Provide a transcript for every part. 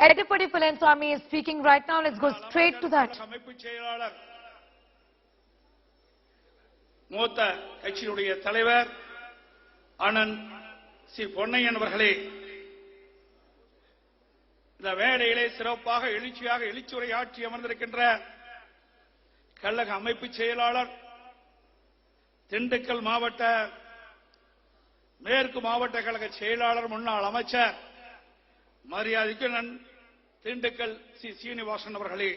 Edappadi Palaniswami is speaking right now. Let's go straight to that. மூத்த கட்சியினுடைய தலைவர் அண்ணன் சி பொன்னையன் அவர்களே, இந்த வேளையிலே சிறப்பாக எழுச்சியாக எழுச்சியுரை ஆற்றி அமர்ந்திருக்கின்ற கழக அமைப்பு செயலாளர், திண்டுக்கல் மாவட்ட மேற்கு மாவட்ட கழக செயலாளர், முன்னாள் அமைச்சர், மரியாதைக்கு திண்டுக்கல் சி சீனிவாசன் அவர்களே,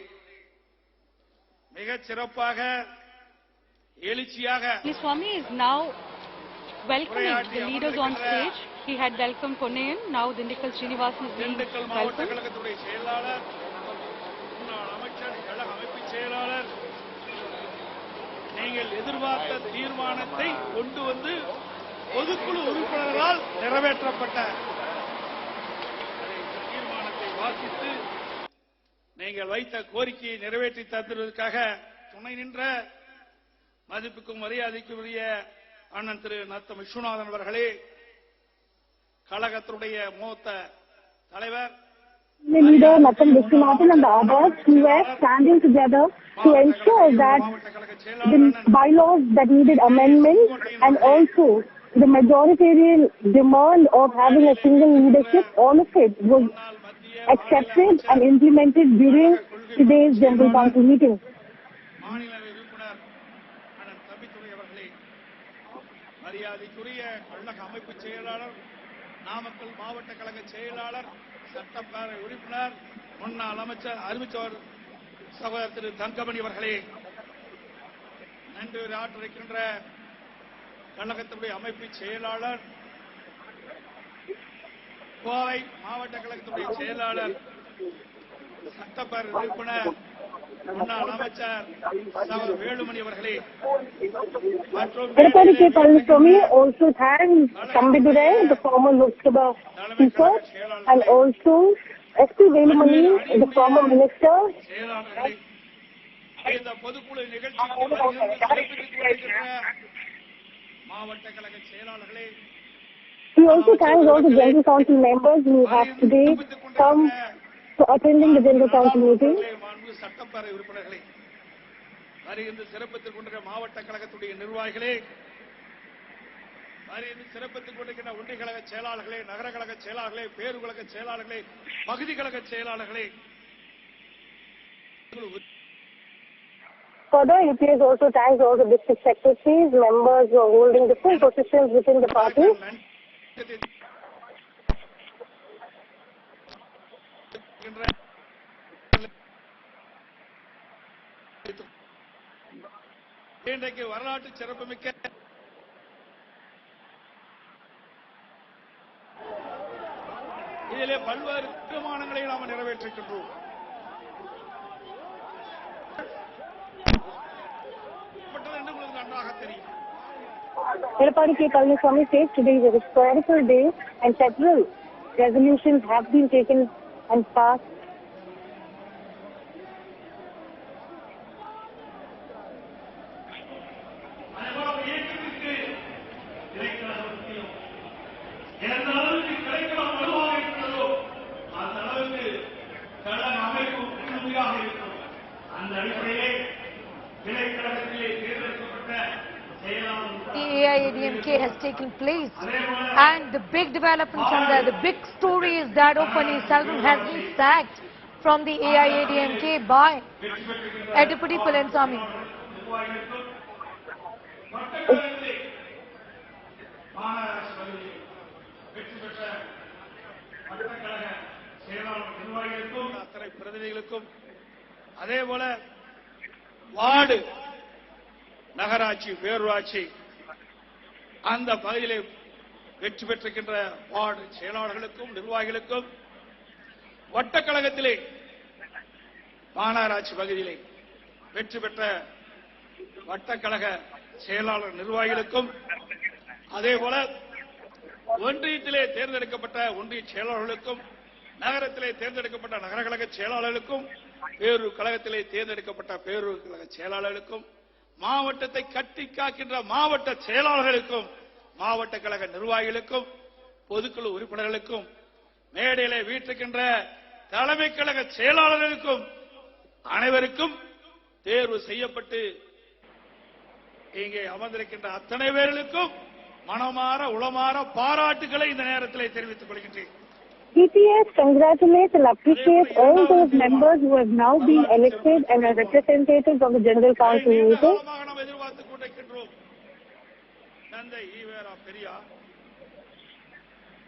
மிகச் சிறப்பாக எழுச்சியாக Swami is now welcoming the leaders on stage. He had welcomed Pandian. Now Dindikkal Srinivasan is being Dindigul மாவட்ட கழகத்துடைய செயலாளர், முன்னாள் அமைச்சர், கழக அமைப்பு செயலாளர், நீங்கள் எதிர்பார்த்த தீர்மானத்தை கொண்டு வந்து பொதுக்குழு உறுப்பினர்களால் நிறைவேற்றப்பட்ட தீர்மானத்தை வாசித்து நீங்கள் வைத்த கோரிக்கையை நிறைவேற்றி தருவதற்காக துணை நின்ற மதிப்புக்கும் மரியாதைக்கும் உரிய அண்ணன் திரு நத்தம் விஸ்வநாதன் அவர்களே, கழகத்துடைய மூத்த தலைவர் leader Nathan Vishwanathan and the others who were standing together to ensure that the bylaws that needed amendment and also the majoritarian demand of having a single leadership, all of it was accepted and implemented during today's General Council meeting. மரியாதைக்குரிய கழக அமைப்பு செயலாளர், நாமக்கல் மாவட்ட கழக செயலாளர், சட்டப்பேரவை உறுப்பினர், முன்னாள் அமைச்சர், அறிவிச்சவர் சகோதரர் திரு தங்கமணி அவர்களே, நன்றி ஆற்றிருக்கின்ற கழகத்தினுடைய அமைப்பு செயலாளர், கோவை மாவட்ட கழகத்துடைய செயலாளர், சட்டப்பேரவை உறுப்பினர், முன்னாள் அமைச்சர் சகோதரர் வேலுமணி அவர்களே, Edappadi Palaniswami also thanks Pandian, the former Lok Sabha Speaker, and also SP Velumani, the former Minister. இந்த பொதுக்குழு நிகழ்ச்சிக்கு மாவட்ட கழக செயலாளர்களே, He also thanks all the General Council members who have today come to attending the General Council meeting. சட்டப்பேரவை உறுப்பினர்களே, வருகின்ற சிறப்பித்துக் கொண்டிருக்கிற மாவட்ட கழகத்துடைய நிர்வாகிகளே, வருகின்ற சிறப்பித்துக் கொண்டிருக்கிற ஒன்றிய கழக செயலாளர்களே, நகர கழக செயலாளர்களே, பேரு கழக செயலாளர்களே, பகுதி கழக செயலாளர்களே, Further, EPS also thanks all the district secretaries, members who are holding different positions within the party. இன்றைக்கு வரலாற்று சிறப்புமிக்க இதிலே பல்வேறு தீர்மானங்களை நாம் நிறைவேற்றிருக்கின்றோம். என்று உங்களுக்கு நன்றாக தெரியும். Edappadi Palaniswami says today is a historical day and several resolutions have been taken and passed. The AIADMK has taken place, and the big development from there, the big story is that Paneerselvam has been sacked from the AIADMK by Edappadi Palaniswami. அத்தனை பிரதிநிதிகளுக்கும் அதேபோல ward, நகராட்சி, பேரூராட்சி அந்த பகுதியிலே வெற்றி பெற்றிருக்கின்ற ward செயலாளர்களுக்கும் நிர்வாகிகளுக்கும், வட்டக்கழகத்திலே மாநகராட்சி பகுதியிலே வெற்றி பெற்ற வட்டக்கழக செயலாளர் நிர்வாகிகளுக்கும், அதேபோல ஒன்றியத்திலே தேர்ந்தெடுக்கப்பட்ட ஒன்றிய செயலாளர்களுக்கும், நகரத்திலே தேர்ந்தெடுக்கப்பட்ட நகர கழக செயலாளர்களுக்கும், பேரூர் கழகத்திலே தேர்ந்தெடுக்கப்பட்ட பேரூர் கழக செயலாளர்களுக்கும், மாவட்டத்தை கட்டி காக்கின்ற மாவட்ட செயலாளர்களுக்கும், மாவட்ட கழக நிர்வாகிகளுக்கும், பொதுக்குழு உறுப்பினர்களுக்கும், மேடையிலே வீட்டிருக்கின்ற தலைமை கழக செயலாளர்களுக்கும் அனைவருக்கும் தேர்வு செய்யப்பட்டு இங்கே அமர்ந்திருக்கின்ற அத்தனை பேர்களுக்கும் மனமாற உளமாற பாராட்டுகளை இந்த நேரத்தில் தெரிவித்துக் கொள்கின்றேன். EPS congratulates and appreciates all those members who have now been elected and are representatives of the General Council meeting. நாம் எதிர்பார்த்துக் கொண்டிருக்கின்றோம். தந்தை ஈவேரா பெரியார்,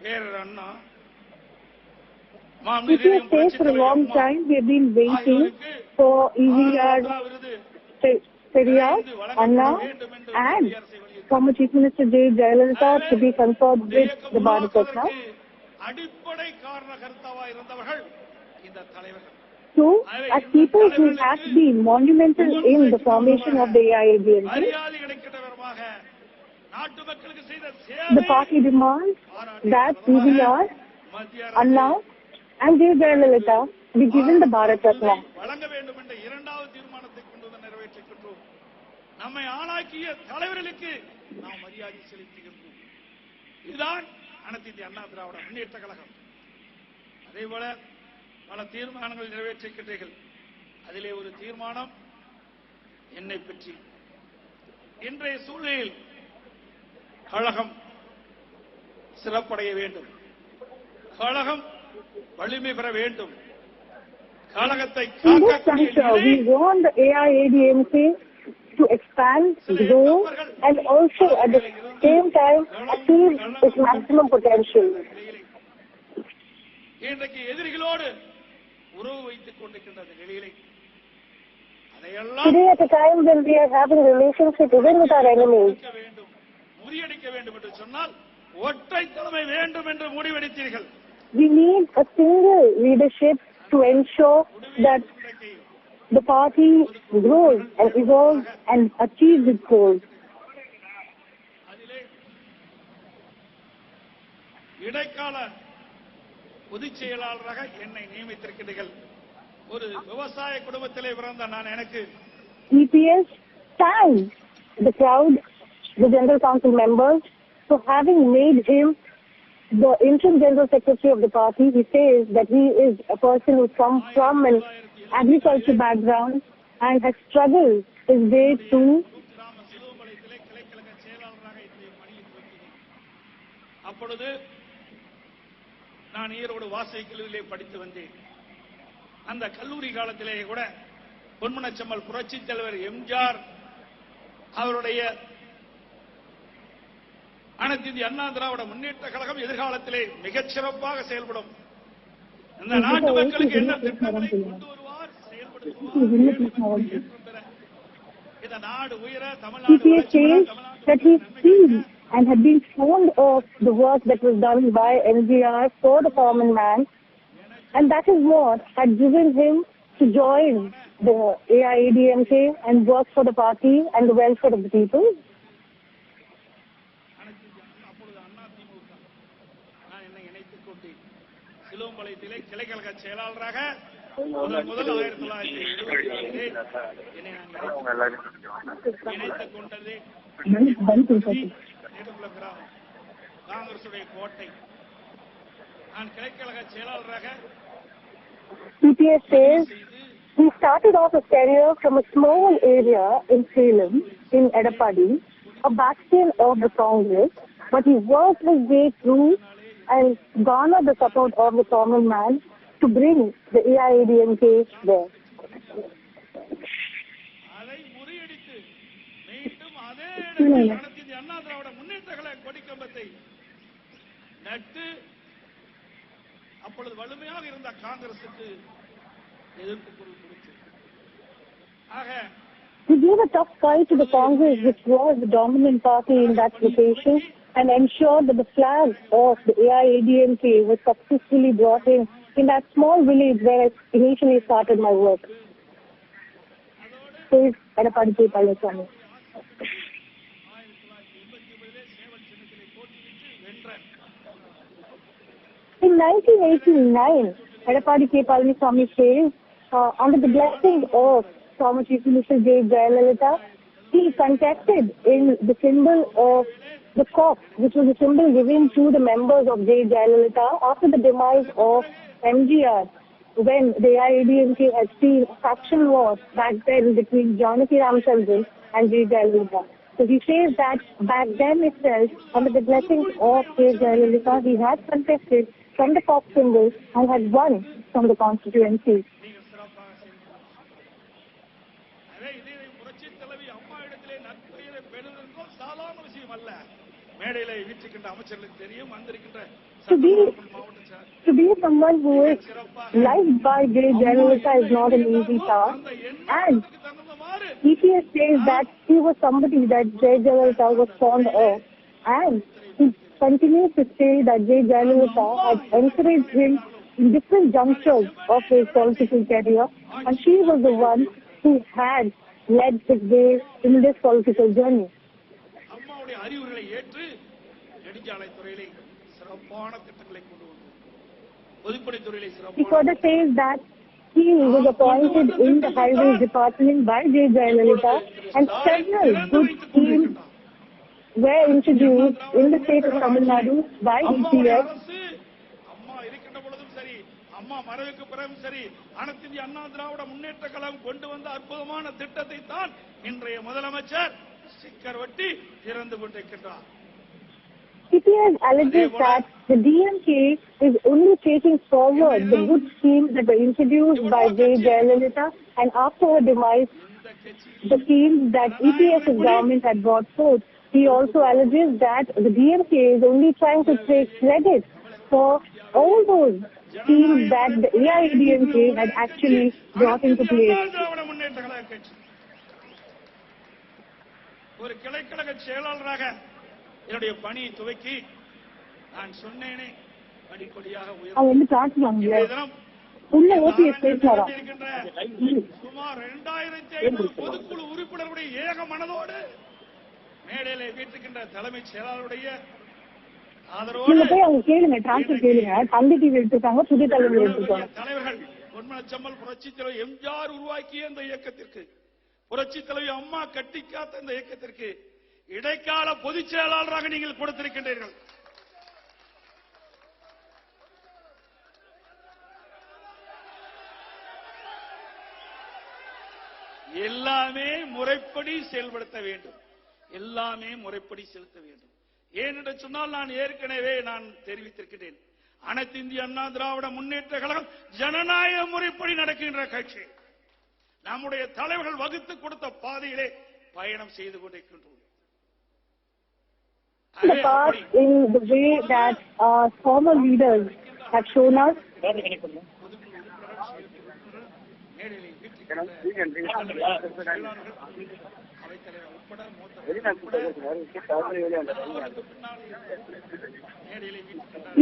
பேரர் அண்ணா, EPS says for a long time we have been waiting for EVR Periyar, Anna and former Chief Minister J. Jayalalitha to be conferred with the Bharat Ratna. அடிப்படை காரணகர்த்தாவா இருந்தவர்கள் இந்த தலைவர்கள். So, as people who have been monumental in the formation of the AIADMK, the party demands that EVR, Anna and J. Jayalalitha be given the Bharat Ratna. வழங்க வேண்டும் என்ற இரண்டாவது தீர்மானத்தை கொண்டு வந்து நிறைவேற்றிக்கின்றோம். நம்மை ஆளாக்கிய தலைவர்களுக்கு நாம் மரியாதை செலுத்துகின்றோம். இதுதான் அனைத்து இந்திய அண்ணா திராவிட முன்னேற்ற கழகம். அதேபோல பல தீர்மானங்கள் நிறைவேற்றிருக்கின்றீர்கள். அதிலே ஒரு தீர்மானம் என்னை பற்றி. இன்றைய சூழ்நிலையில் கழகம் சிறப்படைய வேண்டும், கழகம் வலிமை பெற வேண்டும், கழகத்தை we want the AIADMK to expand, grow and also at the same time achieve its maximum potential. இன்றைக்கு எதிரிகளோடு உறவு வைத்துக் கொண்டிருக்கின்ற நிலையிலே today at a time when we are having relationship even with our enemies, முறியடிக்க வேண்டும் என்று சொன்னால் ஒற்றை தலைமை வேண்டும் என்று முடிவெடுத்தீர்கள். we need a single leadership to ensure that the party grows and evolves and achieves its goals. இடைக்கால பொதுச் செயலாளராக என்னை நியமித்திருக்கிறீர்கள். ஒரு விவசாய குடும்பத்திலே பிறந்த நான் எனக்கு EPS thanks the crowd, the General Council members, for having made him the interim General Secretary of the party. He says that he is a person who comes from an agriculture background and has struggled his way to அப்பொழுது நான் ஈரோடு வாசை கல்லூரியிலே படித்து வந்தேன். அந்த கல்லூரி காலத்திலேயே கூட பொன்மனச்செம்மல் புரட்சி தலைவர் எம்ஜிஆர் அவருடைய அனைத்து இந்திய அண்ணா திராவிட முன்னேற்ற கழகம் எதிர்காலத்திலே மிகச் சிறப்பாக செயல்படும், இந்த நாட்டு மக்களுக்கு என்ன திட்டங்களை கொண்டு வருவார், செயல்படுத்துவார், இந்த நாடு உயர Tamil Nadu and had been fond of the work that was done by MGR for the common man, and that is what had driven him to join the AIADMK and work for the party and the welfare of the people. சிலோம்பலத்திலே கிளைக்கழக செயலாளராக முதல் 1975 இணைத்துக் கொண்டது காங்கிரசுடைய கோட்டை. நான் கிளைக்கழக செயலாளராக EPS says he started off his career from a small area in Salem, in Edappadi, a bastion of the Congress, but he worked his way through and garnered the support of the common man to bring the AIADMK there. அதை முறியடித்து மீண்டும் அதே இடத்தில் நடத்திய அண்ணா திராவிட முன்னேற்ற கழக கொடிக்கம்பத்தை நட்டு அப்பொழுது வலிமையாக இருந்த காங்கிரசுக்கு எதிர்ப்பு குரல் கொடுத்து he gave a tough fight to the Congress, which was the dominant party in that location, and ensured that the flag of the AIADMK was successfully brought in that small village where I initially started my work. Says Edappadi Palaniswami. In 1989, Edappadi Palaniswami says, under the blessing of former Chief Minister J. Jayalalitha, he contested in the symbol of the cock, which was a symbol given to the members of J. Jayalalitha after the demise of MGR. when the AIADMK had seen a faction war back then between Janaki Ramchandran and J. Jayalalitha. So he says that back then itself, under the blessings of J. Jayalalitha, he had contested from the top singles and had won from the constituency. To be someone who is liked by J. Jayalalitha is not an easy task, and EPS says that he was somebody that J. Jayalalitha was fond of, and he continues to say that J. Jayalalitha had encouraged him in different junctures of his political career, and she was the one who had led his way in this political journey. He further says that he was appointed in the highways department by J. Jayalalitha, and several good schemes were introduced in the state of Tamil Nadu by EPS. அம்மா மறைவுக்கு பிறகும் சரி அனைத்து இந்திய அண்ணா திராவிட முன்னேற்ற கழகம் கொண்டு வந்த அற்புதமான திட்டத்தை தான் இன்றைய முதலமைச்சர் ஸ்டிக்கர் ஒட்டி திறந்து கொண்டிருக்கிறார். EPS alleges that the DMK is only taking forward the good schemes that were introduced by J. Jayalalitha, and after her demise, the schemes that EPS's government had brought forth. He also alleges that the DMK is only trying to take credit for all those schemes that the AIADMK had actually brought into place. ஒரு கிளைக்கழக செயலாளராக என்னுடைய பணியை துவக்கி நான் சொன்னேனே படிப்படியாக சுமார் 2500 பொதுக்குழு உறுப்பினர்களுடைய ஏக மனதோடு மேடையிலே வீட்டுக்கின்ற தலைமைச் செயலாளருடைய தலைவர்கள் பொன்மனச்செம்மல் புரட்சி தலைவர் எம்ஜிஆர் உருவாக்கிய இந்த இயக்கத்திற்கு, புரட்சி தலைவி அம்மா கட்டி காத்த இந்த இயக்கத்திற்கு இடைக்கால பொதுச் செயலாளராக நீங்கள் கொடுத்திருக்கின்றீர்கள். எல்லாமே முறைப்படி செயல்படுத்த வேண்டும், எல்லாமே முறைப்படி செலுத்த வேண்டும். ஏனென்று சொன்னால் நான் ஏற்கனவே தெரிவித்திருக்கிறேன், அனைத்து இந்திய அண்ணா திராவிட முன்னேற்ற கழகம் ஜனநாயக முறைப்படி நடக்கின்ற கட்சி. நம்முடைய தலைவர்கள் வகுத்து கொடுத்த பாதையிலே பயணம் செய்து கொண்டிருக்கின்றோம். The path in the way that our former leaders have shown us.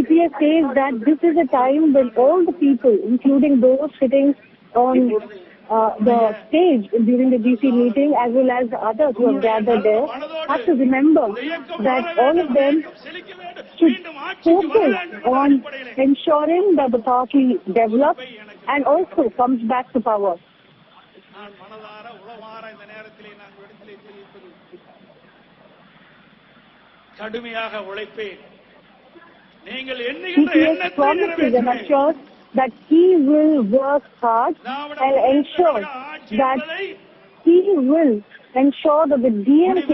EPS says that this is a time when all the people, including those sitting on the stage during the DC meeting, as well as the others who have gathered there, have to remember that all of them should focus on ensuring that the party develops and also comes back to power. கடுமையாக உழைப்பேன். நீங்கள் EPS promises and assures that he will work hard and ensure that he will ensure that the DMK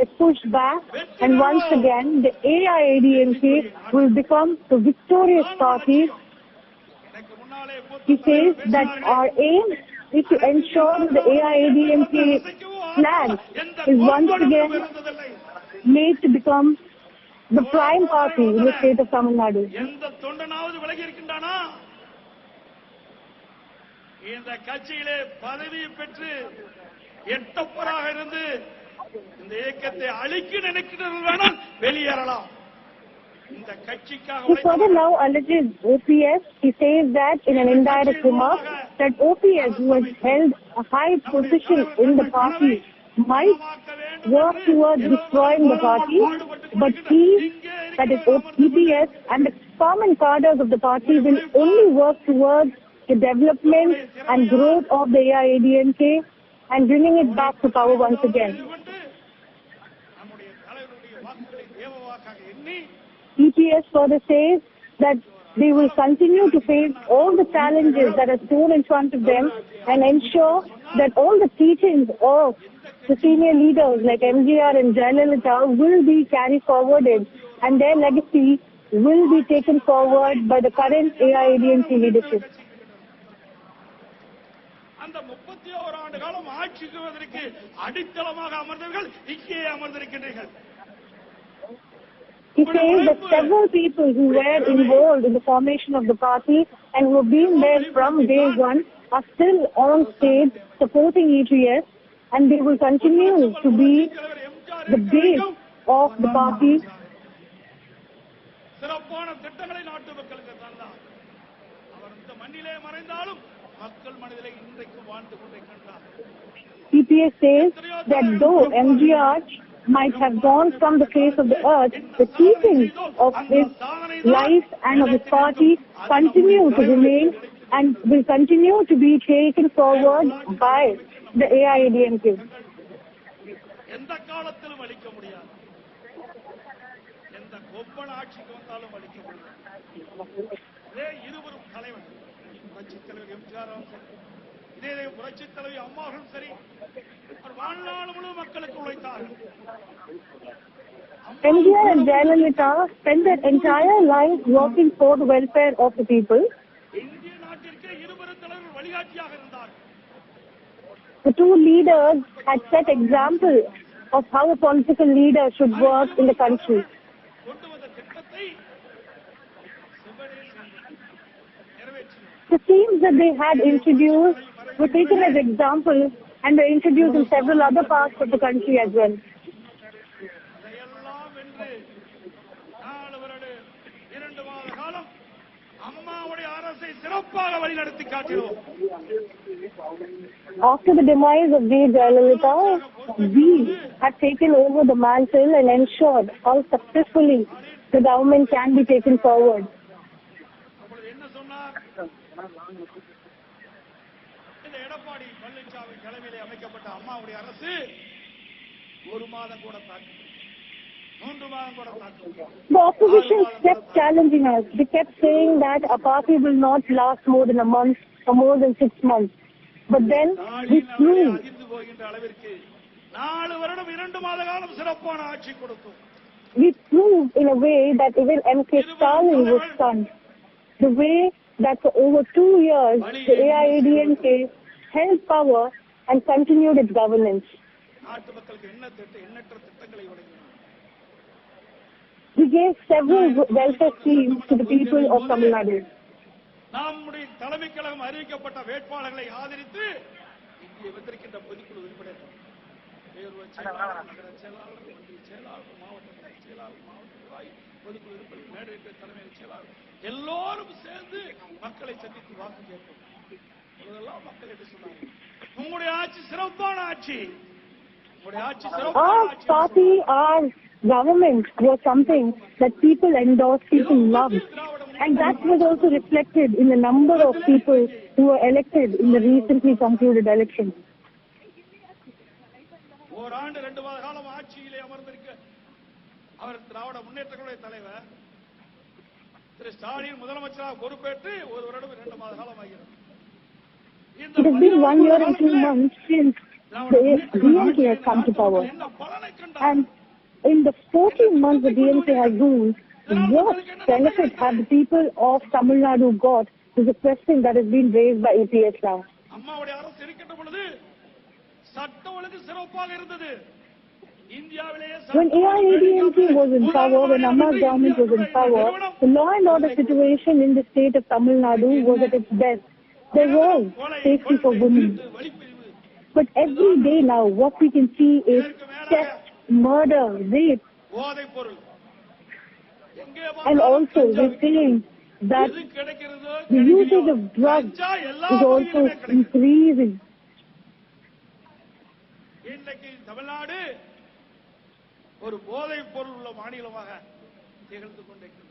is pushed back, and once again the AIADMK will become the victorious party. He says that our aim is to ensure that the AIADMK flag is once again made to become the prime party in the state of Tamil Nadu. இந்த கட்சியிலே பதவி பெற்று எட்டப்பராக இருந்து இந்த இயக்கத்தை அழிக்க நினைக்கிறவர்கள் வெளியேறலாம். இந்த கட்சிக்காக He further now alleges OPS. He says that in an indirect remark that OPS, who has held a high position in the party, might work towards destroying the party, but he, that is EPS, and the common cadres of the party will only work towards the development and growth of the AIADMK and bringing it back to power once again. EPS further says that they will continue to face all the challenges that are thrown in front of them and ensure that all the teachings of the senior leaders like MGR and Jayalalitha will be carried forwarded and their legacy will be taken forward by the current AIADMK leadership. அந்த 31 ஆண்டு காலம் ஆட்சிக்குவதற்கு அடித்தளமாக அமர்ந்தவர்கள் இங்கே அமர்ந்திருக்கின்றீர்கள். He says that several people who were involved in the formation of the party and who have been there from day one are still on stage supporting EPS, and they will continue to be the base of the party. சிறப்பான திட்டங்களை நாட்டு மக்களுக்கு தந்தார். அவர் இந்த மண்ணிலே மறைந்தாலும் மக்கள் மனதிலே இன்றைக்கு வாழ்ந்து கொண்டிருக்கின்றார். EPS says that though MGR might have gone from the face of the earth, the teachings of his life and of his party continue to remain and will continue to be taken forward by the AIADMK. எந்த காலத்திலும் அளிக்க முடியாது. எந்த கொப்பன் ஆட்சிக்கு வந்தாலும் அளிக்க முடியாது. இதே இருவரும் தலைவர் புரட்சித் தலைவர் எம்ஜிஆரும் சரி, இதே புரட்சித் தலைவி அம்மாவும் சரி, வாழ்நாள் முழு மக்களுக்கு உழைத்தார்கள். MGR and Jayalalitha spent their entire life working for the welfare of the people. இந்திய நாட்டிற்கு இருவரும் தலைவர்கள் வழிகாட்டியாக இருந்தார்கள். The two leaders had set example of how a political leader should work in the country. கொண்டு வந்த திட்டத்தை நிறைவேற்றினார். The themes that they had introduced were taken as example and were introduced in several other parts of the country as well. அதையெல்லாம் வென்று 4 வருடம் 2 மாத காலம் அம்மாவுடைய அரசை சிறப்பாக வழிநடத்தி காட்டினோம். After the demise of the Jayalalitha, we have taken over the mantle and ensured how successfully the government can be taken forward. அப்பொழுது என்ன சொன்னார்? இந்த எடப்பாடி பழனிசாமி தலைமையிலே அமைக்கப்பட்ட அம்மாவுடைய அரசு 1 மாதம் கூட தாக்கும், 3 மாதம் கூட தாக்கும். The opposition kept challenging us. They kept saying that our party will not last more than a month or more than 6 months. But then we proved அதிர்ந்து போகின்ற அளவிற்கு 4 வருடம் 2 மாத காலம் சிறப்பான ஆட்சி கொடுத்தோம். we proved in a way that even M.K. Stalin was stunned. The way that for over 2 years the AIADMK held power and continued its governance. நாட்டு மக்களுக்கு எண்ணற்ற திட்டங்களை வழங்கினார். We gave several welfare schemes to the people of Tamil Nadu. நம்முடைய தலைமை கழகம் அறிவிக்கப்பட்ட வேட்பாளர்களை ஆதரித்து இங்கே வந்திருக்கின்ற பொதுக்குழு உறுப்பினர் பேரூர் செயலாளர், நகர செயலாளர், ஒன்றிய செயலாளர், மாவட்ட செயலாளர், மாவட்ட நிர்வாகி, பொதுக்குழு உறுப்பினர், மேடையிட்ட தலைமை செயலாளர் எல்லோரும் சேர்ந்து மக்களை சந்தித்து வாக்கு கேட்போம். இதெல்லாம் மக்கள் என்று சொன்னாங்க. உங்களுடைய ஆட்சி சிறப்பான ஆட்சி, உங்களுடைய ஆட்சி சிறப்பான Our ஆட்சி. party, our government was something that people endorsed, people loved. And that was also reflected in the number of people who were elected in the recently concluded elections. ஓராண்டு 2 மாத காலம் ஆட்சியிலே அமர்ந்திருக்க அவர் திராவிட முன்னேற்ற கழக தலைவர் திரு ஸ்டாலின் முதலமைச்சராக பொறுப்பேற்று 1 வருடம் 2 மாத காலம் ஆகிறது. It has been 1 year and 2 months since the DMK has come to power. And in the 14 months the DMK has ruled, what benefit have the people of Tamil Nadu got is a question that has been raised by EPS now. அம்மாவுடைய அரசு இருக்கின்ற பொழுது சட்டம் ஒழுங்கு சிறப்பாக இருந்தது. When AIADMK was in power, when Amma's government was in power, the law and order situation in the state of Tamil Nadu was at its best. There was safety for women. But every day now, what we can see is theft, murder, rape. And also, we're saying that the usage of drugs is also increasing. இன்றைக்கு தமிழ்நாடு ஒரு போதைப் பொருள் உள்ள மாநிலமாக திகழ்ந்து கொண்டிருக்கிறது.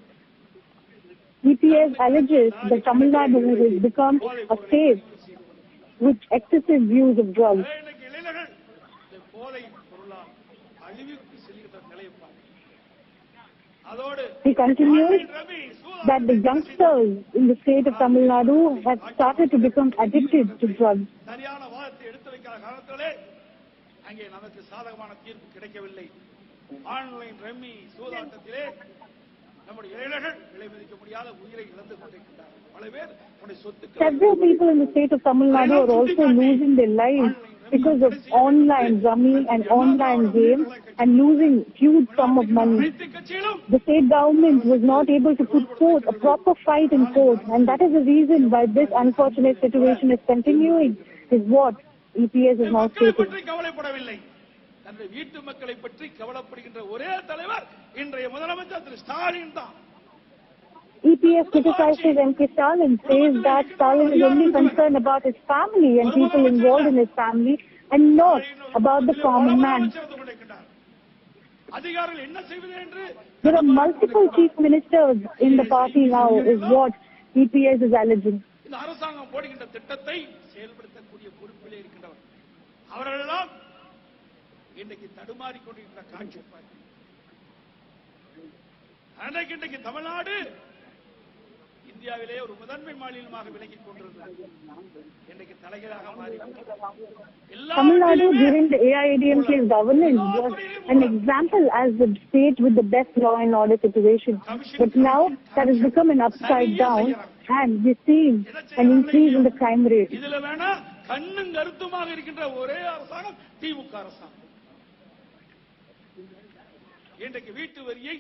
EPS alleges that Tamil Nadu has become a state with excessive use of drugs. இன்றைக்கு இளைஞர்கள் போதைப் பொருளால் அழிவுக்கு செல்கிற நிலையை பார்க்க. அதோடு He continues that the youngsters in the state of Tamil Nadu have started to become addicted to drugs. சரியான வாதத்தை எடுத்து வைக்கிற காலத்திலே அங்கே நமக்கு சாதகமான தீர்ப்பு கிடைக்கவில்லை. ஆன்லைன் ரம்மி சூதாட்டத்திலே நம்முடைய இளைஞர்கள் விலை மதிக்க முடியாத உயிரை இழந்து கொண்டிருக்கிறார்கள். பல பேர் தன்னுடைய சொத்துக்களை Several people in the state of Tamil Nadu are also losing their lives because of online rummy and online games and losing huge sum of money. The state government was not able to put forth a proper fight in court, and that is the reason why this unfortunate situation is continuing, is what EPS is now stating. தன்னுடைய வீட்டு மக்களை பற்றி கவலைப்படுகின்ற ஒரே தலைவர் இன்றைய முதலமைச்சர் திரு ஸ்டாலின் தான். EPS criticizes MK Stalin, says that Stalin is only concerned about his family and people involved in his family and not about the common man. There are multiple chief ministers in the party now, is what EPS is alleging. இந்த அரசாங்கம் போடுகின்ற திட்டத்தை செயல்படுத்தக்கூடிய பொறுப்பிலே இருக்கின்றவர் அவர்களெல்லாம் இன்றைக்கு தடுமாறி கொண்டிருக்கிற காட்சி இன்றைக்கு தமிழ்நாடு இந்தியாவிலே ஒரு முதன்மை மாநிலமாக விலகிக் கொண்டிருந்தது. இன்றைக்கு தலைகளாக மாறி Tamil Nadu during the AIADMK's governance was an example as the state with the best law and order situation. But now that has become an upside down and we're seeing an increase in the crime rate. இதுல வேணா கண்ணும் கருத்துமாக இருக்கின்ற ஒரே அரசாங்கம் திமுக அரசாங்கம். இன்றைக்கு வீட்டு வரியை